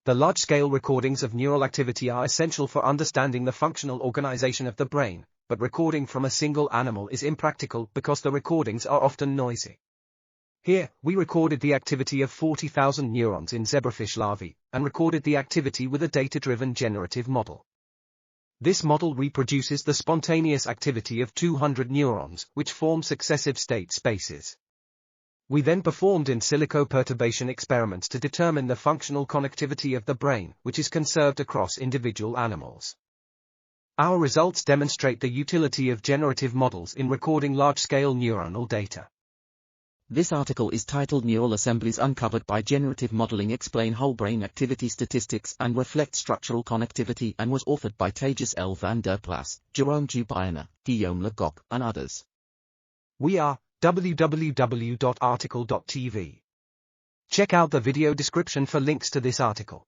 The large-scale recordings of neural activity are essential for understanding the functional organization of the brain, but recording from a single animal is impractical because the recordings are often noisy. Here, we recorded the activity of 40,000 neurons in zebrafish larvae, and recorded the activity with a data-driven generative model. This model reproduces the spontaneous activity of 200 neurons, which form successive state spaces. We then performed in silico perturbation experiments to determine the functional connectivity of the brain, which is conserved across individual animals. Our results demonstrate the utility of generative models in recording large-scale neuronal data. This article is titled Neural Assemblies Uncovered by Generative Modeling Explain Whole Brain Activity Statistics and Reflect Structural Connectivity and was authored by Thijs L. van der Plas, Jérôme Tubiana, Guillaume and others. We are www.article.tv. Check out the video description for links to this article.